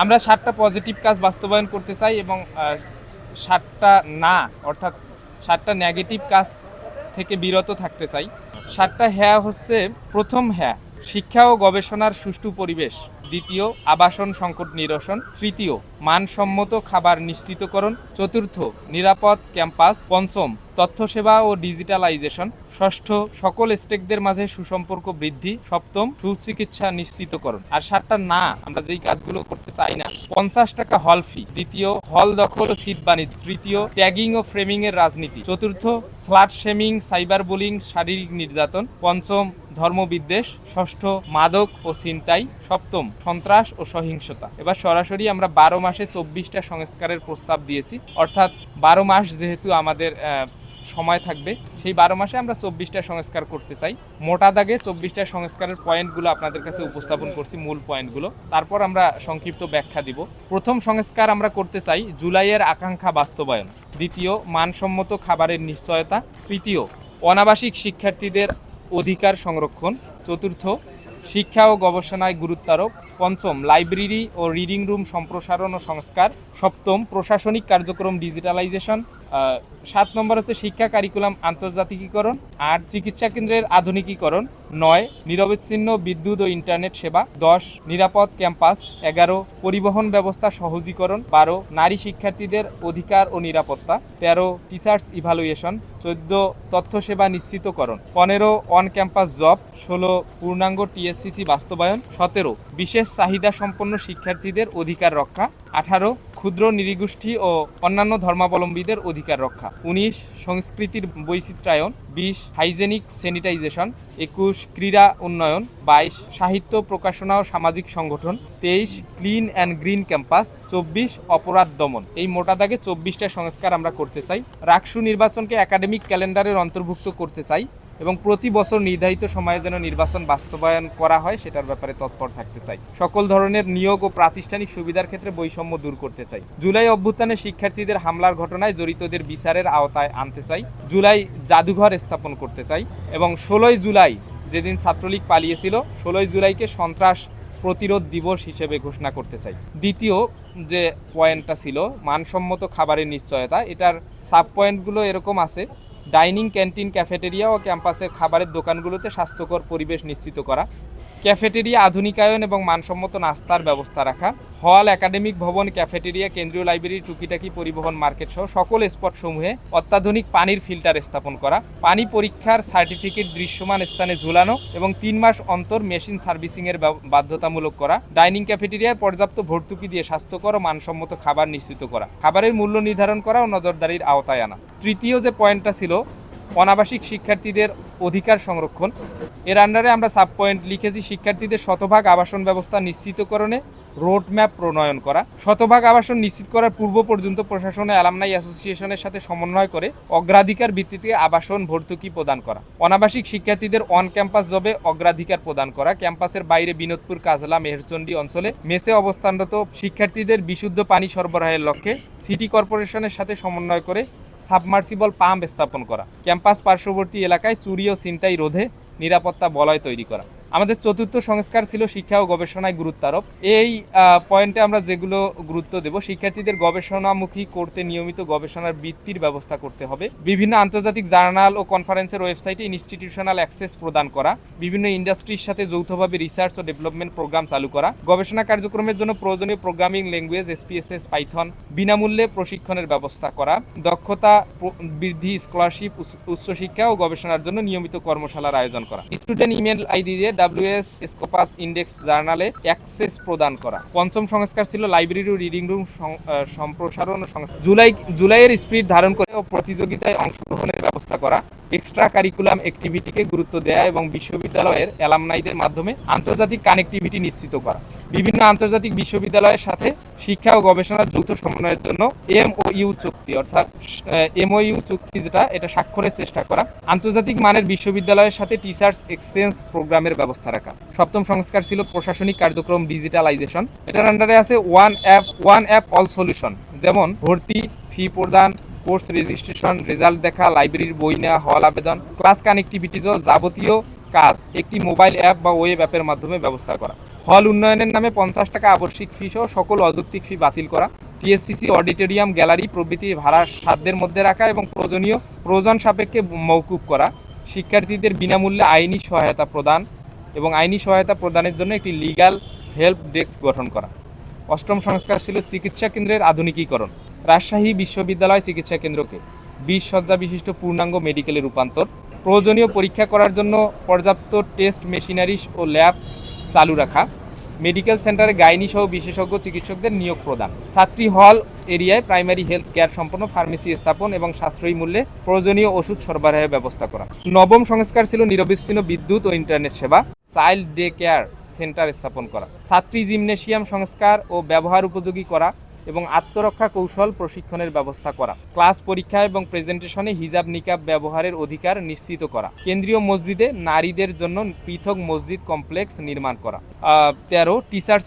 আমরা 7টা পজিটিভ কাজ বাস্তবায়ন করতে চাই এবং 7টা না অর্থাৎ 7টা নেগেটিভ কাজ থেকে বিরত থাকতে চাই। 7টা হ্যাঁ হচ্ছে: প্রথম হ্যাঁ, শিক্ষা ও গবেষণার সুষ্ঠু পরিবেশ। দ্বিতীয়, আবাসন সংকট নিরসন। তৃতীয়, মানসম্মত খাবার নিশ্চিতকরণ। চতুর্থ, নিরাপদ ক্যাম্পাস। পঞ্চম, তথ্যসেবা ও ডিজিটালাইজেশন। ষষ্ঠ, সকল স্টেকদের মাঝে সুসম্পর্ক বৃদ্ধি। সপ্তম, সুচিকিৎসা নিশ্চিতকরণ। আর 7টা না আমরা যেই কাজগুলো করতে চাই না: 50 টাকা হল ফি। দ্বিতীয়, হল দখল ও সিট বাণিজ্য। তৃতীয়, ট্যাগিং ও ফ্রেমিং এর রাজনীতি। চতুর্থ, স্লাট শেমিং, সাইবার বুলিং, শারীরিক নির্যাতন। পঞ্চম, ধর্মবিদ্বেষ। ষষ্ঠ, মাদক ও ছিনতাই। সপ্তম, সন্ত্রাস ও সহিংসতা। এবার সরাসরি আমরা 12 মাসে 24টা সংস্কারের প্রস্তাব দিয়েছি, অর্থাৎ 12 মাস যেহেতু আমাদের সময় থাকবে, সেই 12 মাসে আমরা 24টা সংস্কার করতে চাই। মোটা দাগে 24টা সংস্কারের পয়েন্টগুলো আপনাদের কাছে উপস্থাপন করছি, মূল পয়েন্টগুলো। তারপর আমরা সংক্ষিপ্ত ব্যাখ্যা দিব। প্রথম সংস্কার আমরা করতে চাই জুলাইয়ের আকাঙ্ক্ষা বাস্তবায়ন। দ্বিতীয়, মানসম্মত খাবারের নিশ্চয়তা। তৃতীয়, অনাবাসিক শিক্ষার্থীদের অধিকার সংরক্ষণ। চতুর্থ, শিক্ষা ও গবেষণায় গুরুত্বারোপ। পঞ্চম, লাইব্রেরি ও রিডিং রুম সম্প্রসারণ ও সংস্কার। সপ্তম, প্রশাসনিক কার্যক্রম ডিজিটালাইজেশন। 7 নম্বর হচ্ছে শিক্ষা কারিকুলাম আন্তর্জাতিকীকরণ। 8, চিকিৎসা কেন্দ্রের আধুনিকীকরণ। 9, নিরবিচ্ছিন্ন বিদ্যুৎ ও ইন্টারনেট সেবা। 10, নিরাপদ ক্যাম্পাস। 11, পরিবহন ব্যবস্থা সহজীকরণ। 12, নারী শিক্ষার্থীদের অধিকার ও নিরাপত্তা। 13, টিচার্স ইভালুয়েশন। 14, তথ্য সেবা নিশ্চিতকরণ। 15, অন ক্যাম্পাস জব। 16, পূর্ণাঙ্গ টিএসসিসি বাস্তবায়ন। 17, বিশেষ চাহিদা সম্পন্ন শিক্ষার্থীদের অধিকার রক্ষা। 18, ক্ষুদ্র নৃগোষ্ঠী ও অন্যান্য ধর্মাবলম্বীদের অধিকার রক্ষা। 19, সংস্কৃতির বৈচিত্র্যায়ন। 20, হাইজেনিক স্যানিটাইজেশন। 21, ক্রীড়া উন্নয়ন। 22, সাহিত্য প্রকাশনা ও সামাজিক সংগঠন। 23, ক্লিন অ্যান্ড গ্রিন ক্যাম্পাস। 24, অপরাধ দমন। এই মোটা দাগে 24টা সংস্কার আমরা করতে চাই। রাকসু নির্বাচনকে একাডেমিক ক্যালেন্ডারের অন্তর্ভুক্ত করতে চাই এবং প্রতি বছর নির্ধারিত সময়ে যেন নির্বাচন বাস্তবায়ন করা হয় সেটার ব্যাপারে তৎপর থাকতে চাই। সকল ধরনের নিয়োগ ও প্রাতিষ্ঠানিক সুবিধার ক্ষেত্রে বৈষম্য দূর করতে চাই। জুলাই অভ্যুত্থানে শিক্ষার্থীদের হামলার ঘটনায় জড়িতদের বিচারের আওতায় আনতে চাই। জুলাই জাদুঘর স্থাপন করতে চাই এবং 16 জুলাই যেদিন ছাত্রলীগ পালিয়েছিল, 16 জুলাইকে সন্ত্রাস প্রতিরোধ দিবস হিসেবে ঘোষণা করতে চাই। দ্বিতীয় যে পয়েন্টটা ছিল মানসম্মত খাবারের নিশ্চয়তা, এটার সাব পয়েন্টগুলো এরকম আছে: ডাইনিং, ক্যান্টিন, ক্যাফেটেরিয়া ও ক্যাম্পাসের খাবারের দোকানগুলোতে স্বাস্থ্যকর পরিবেশ নিশ্চিত করা। ক্যাফেটেরিয়া আধুনিকায়ন এবং মানসম্মত নাস্তার ব্যবস্থা রাখা। হল, একাডেমিক ভবন, ক্যাফেটেরিয়া, কেন্দ্রীয় লাইব্রেরি, টুকিটাকি পরিবহন মার্কেট সহ সকল স্পটসমূহে অত্যাধুনিক পানির ফিল্টার স্থাপন করা। পানি পরীক্ষার সার্টিফিকেট দৃশ্যমান স্থানে ঝুলানো এবং 3 মাস অন্তর মেশিন সার্ভিসিংয়ের বাধ্যতামূলক করা। ডাইনিং ক্যাফেটেরিয়ায় পর্যাপ্ত ভর্তুকি দিয়ে স্বাস্থ্যকর ও মানসম্মত খাবার নিশ্চিত করা। খাবারের মূল্য নির্ধারণ করা ও নজরদারির আওতায় আনা। তৃতীয় যে পয়েন্টটা ছিল অনাবাসিক শিক্ষার্থীদের অধিকার সংরক্ষণ, এর আন্ডারে আমরা সাব পয়েন্ট লিখেছি: শিক্ষার্থীদের শতভাগ আবাসন ব্যবস্থা নিশ্চিতকরণে রোডম্যাপ প্রণয়ন করা। শতভাগ আবাসন নিশ্চিত করার পূর্ব পর্যন্ত প্রশাসনে অ্যালামনাই অ্যাসোসিয়েশনের সাথে সমন্বয় করে অগ্রাধিকার ভিত্তিতে আবাসন ভর্তুকি প্রদান করা। অনাবাসিক শিক্ষার্থীদের অন ক্যাম্পাস জবে অগ্রাধিকার প্রদান করা। ক্যাম্পাসের বাইরে বিনোদপুর, কাজলা, মেহেরচণ্ডী অঞ্চলে মেসে অবস্থানরত শিক্ষার্থীদের বিশুদ্ধ পানি সরবরাহের লক্ষ্যে সিটি কর্পোরেশনের সাথে সমন্বয় করে সাবমার্সিবল পাম্প স্থাপন করা। ক্যাম্পাস পার্শ্ববর্তী এলাকায় চুরি ও ছিনতাই রোধে নিরাপত্তা বলয় তৈরি করা। আমাদের চতুর্থ সংস্কার ছিল শিক্ষা ও গবেষণায় গুরুত্বারোপ। এই পয়েন্টে আমরা যেগুলো গুরুত্ব দেব: শিক্ষার্থীদের গবেষণামুখী করতে নিয়মিত গবেষণার বৃত্তির ব্যবস্থা করতে হবে। বিভিন্ন আন্তর্জাতিক জার্নাল ও কনফারেন্সের ওয়েবসাইটে ইনস্টিটিউশনাল অ্যাক্সেস প্রদান করা। বিভিন্ন ইন্ডাস্ট্রির সাথে যৌথভাবে রিসার্চ ও ডেভেলপমেন্ট প্রোগ্রাম চালু করা। গবেষণা কার্যক্রমের জন্য প্রয়োজনীয় প্রোগ্রামিং ল্যাঙ্গুয়েজ SPSS, পাইথন বিনামূল্যে প্রশিক্ষণের ব্যবস্থা করা। দক্ষতা বৃদ্ধি, স্কলারশিপ, উচ্চশিক্ষা ও গবেষণার জন্য নিয়মিত কর্মশালার আয়োজন করা। স্টুডেন্ট ইমেল আইডি দিয়ে WS স্কোপাস ইন্ডেক্স জার্নালে অ্যাক্সেস প্রদান করা। পঞ্চম সংস্কার ছিল লাইব্রেরি ও রিডিং রুম সম্প্রসারণ ও সংস্কার। জুলাইয়ের স্পিরিট ধারণ করে ও প্রতিযোগিতায় অংশগ্রহণের ব্যবস্থা করা। এক্সট্রা কারিকুলাম অ্যাক্টিভিটিকে গুরুত্ব দেয়া এবং বিশ্ববিদ্যালয়ের অ্যালামনাইদের মাধ্যমে আন্তর্জাতিক কানেক্টিভিটি নিশ্চিত করা। বিভিন্ন আন্তর্জাতিক বিশ্ববিদ্যালয়ের সাথে শিক্ষা ও গবেষণার যৌথ সমন্বয়ের জন্য MOU চুক্তি, অর্থাৎ MOU চুক্তি যেটা, এটা স্বাক্ষরের চেষ্টা করা। আন্তর্জাতিক মানের বিশ্ববিদ্যালয়ের সাথে টিচার্স এক্সচেঞ্জ প্রোগ্রামের ব্যবস্থা রাখা। সপ্তম সংস্কার ছিল প্রশাসনিক কার্যক্রম ডিজিটালাইজেশন। এটার আন্ডারে আছে ওয়ান অ্যাপ অল সলিউশন, যেমন ভর্তি, ফি প্রদান, কোর্স রেজিস্ট্রেশন, রেজাল্ট দেখা, লাইব্রেরির বই নেওয়া, হল আবেদন, ক্লাস কানেক্টিভিটি যাবতীয় কাজ একটি মোবাইল অ্যাপ বা ওয়েব অ্যাপের মাধ্যমে ব্যবস্থা করা। হল উন্নয়নের নামে 50 টাকা আবশ্যিক ফি সহ সকল অযৌক্তিক ফি বাতিল করা। টিএসসিসি অডিটোরিয়াম, গ্যালারি প্রভৃতি ভাড়া সাধ্যের মধ্যে রাখা এবং প্রয়োজন সাপেক্ষে মওকুফ করা। শিক্ষার্থীদের বিনামূল্যে আইনি সহায়তা প্রদান এবং আইনি সহায়তা প্রদানের জন্য একটি লিগ্যাল হেল্প ডেস্ক গঠন করা। অষ্টম সংস্কার ছিল চিকিৎসা কেন্দ্রের আধুনিকীকরণ। রাজশাহী বিশ্ববিদ্যালয় চিকিৎসা কেন্দ্রকে 20 শয্যা বিশিষ্ট পূর্ণাঙ্গ মেডিকেলে রূপান্তর। প্রয়োজনীয় পরীক্ষা করার জন্য পর্যাপ্ত টেস্ট মেশিনারি ও ল্যাব চালু রাখা। মেডিকেল সেন্টারে গাইনি সহ বিশেষজ্ঞ চিকিৎসকদের নিয়োগ প্রদান। ছাত্রী হল এরিয়ায় প্রাইমারি হেলথ কেয়ার সম্পন্ন ফার্মেসি স্থাপন এবং সাশ্রয়ী মূল্যে প্রয়োজনীয় ওষুধ সরবরাহের ব্যবস্থা করা। নবম সংস্কার ছিল নিরবিচ্ছিন্ন বিদ্যুৎ ও ইন্টারনেট সেবা। চাইল্ড ডে কেয়ার সেন্টার স্থাপন করা। ছাত্রী জিমনেশিয়াম সংস্কার ও ব্যবহার উপযোগী করা এবং আত্মরক্ষা কৌশল প্রশিক্ষণের ব্যবস্থা করা। ক্লাস পরীক্ষা এবং প্রেজেন্টেশনে হিজাব নিকাব ব্যবহারের অধিকার নিশ্চিত করা। কেন্দ্রীয় মসজিদে নারীদের জন্য পৃথক মসজিদ কমপ্লেক্স নির্মাণ করা। 13 টিচার্স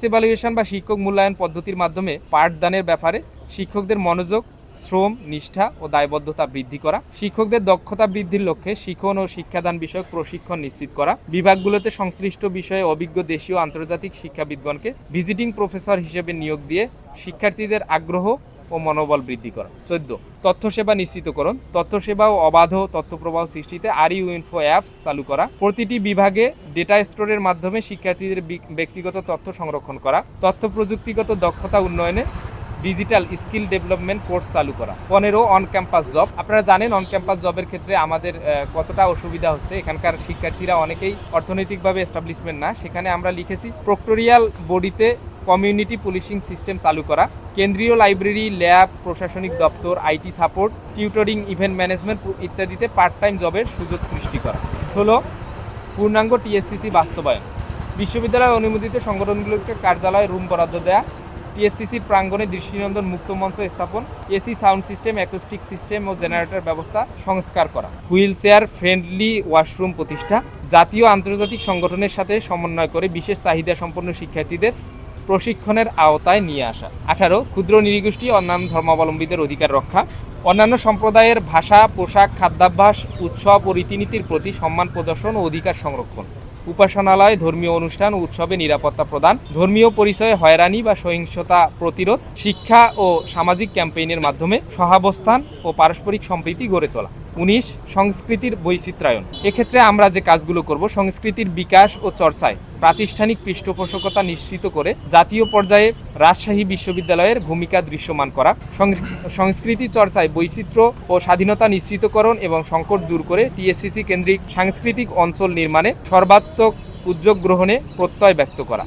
ইভ্যালুয়েশন বা শিক্ষক মূল্যায়ন পদ্ধতির মাধ্যমে পাঠদানের ব্যাপারে শিক্ষকদের মনোযোগ, শ্রম, নিষ্ঠা ও দায়বদ্ধতা বৃদ্ধি করা। শিক্ষকদের দক্ষতা বৃদ্ধির লক্ষ্যে শিক্ষণ ও শিক্ষাদান বিষয়ক প্রশিক্ষণ নিশ্চিত করা। বিভাগগুলোতে সংশ্লিষ্ট বিষয়ে অভিজ্ঞ দেশীয় আন্তর্জাতিক শিক্ষাবিদগণকে ভিজিটিং প্রফেসর হিসেবে নিয়োগ দিয়ে শিক্ষার্থীদের আগ্রহ ও মনোবল বৃদ্ধি করা। 14 তথ্যসেবা নিশ্চিতকরণ। তথ্যসেবা ও অবাধ তথ্যপ্রবাহ সৃষ্টিতে ইনফো অ্যাপস চালু করা। প্রতিটি বিভাগে ডেটা স্টোরের মাধ্যমে শিক্ষার্থীদের ব্যক্তিগত তথ্য সংরক্ষণ করা। তথ্য প্রযুক্তিগত দক্ষতা উন্নয়নে ডিজিটাল স্কিল ডেভেলপমেন্ট কোর্স চালু করা। 15 অন ক্যাম্পাস জব। আপনারা জানেন অন ক্যাম্পাস জবের ক্ষেত্রে আমাদের কতটা অসুবিধা হচ্ছে। এখানকার শিক্ষার্থীরা অনেকেই অর্থনৈতিকভাবে এস্টাবলিশমেন্ট না। সেখানে আমরা লিখেছি প্রক্টোরিয়াল বডিতে কমিউনিটি পুলিশিং সিস্টেম চালু করা। কেন্দ্রীয় লাইব্রেরি, ল্যাব, প্রশাসনিক দপ্তর, IT support, tutoring, event management ইত্যাদিতে পার্ট টাইম জবের সুযোগ সৃষ্টি করা। 16 পূর্ণাঙ্গ টিএসসিসি বাস্তবায়ন। বিশ্ববিদ্যালয় অনুমোদিত সংগঠনগুলোকে কার্যালয়ে রুম বরাদ্দ দেয়া। টিএসসিসির প্রাঙ্গণে দৃষ্টিনন্দন মুক্ত মঞ্চ স্থাপন। AC sound system, acoustic system ও জেনারেটর ব্যবস্থা সংস্কার করা। হুইল চেয়ার ফ্রেন্ডলি ওয়াশরুম প্রতিষ্ঠা। জাতীয় আন্তর্জাতিক সংগঠনের সাথে সমন্বয় করে বিশেষ চাহিদা সম্পন্ন শিক্ষার্থীদের প্রশিক্ষণের আওতায় নিয়ে আসা। 18 ক্ষুদ্র নৃগোষ্ঠী অন্যান্য ধর্মাবলম্বীদের অধিকার রক্ষা। অন্যান্য সম্প্রদায়ের ভাষা, পোশাক, খাদ্যাভ্যাস, উৎসব ও রীতিনীতির প্রতি সম্মান প্রদর্শন ও অধিকার সংরক্ষণ। উপাসনালয়, ধর্মীয় অনুষ্ঠান ও উৎসবে নিরাপত্তা প্রদান। ধর্মীয় পরিচয়ে হয়রানি বা সহিংসতা প্রতিরোধ। শিক্ষা ও সামাজিক ক্যাম্পেইনের মাধ্যমে সহাবস্থান ও পারস্পরিক সম্প্রীতি গড়ে তোলা। 19 সংস্কৃতির বৈচিত্র্যায়ন। এক্ষেত্রে আমরা যে কাজগুলো করব, সংস্কৃতির বিকাশ ও চর্চায় প্রাতিষ্ঠানিক পৃষ্ঠপোষকতা নিশ্চিত করে জাতীয় পর্যায়ে রাজশাহী বিশ্ববিদ্যালয়ের ভূমিকা দৃশ্যমান করা। সংস্কৃতি চর্চায় বৈচিত্র্য ও স্বাধীনতা নিশ্চিতকরণ এবং সংকট দূর করে টিএসসিসি কেন্দ্রিক সাংস্কৃতিক অঞ্চল নির্মাণে সর্বাত্মক উদ্যোগ গ্রহণে প্রত্যয় ব্যক্ত করা।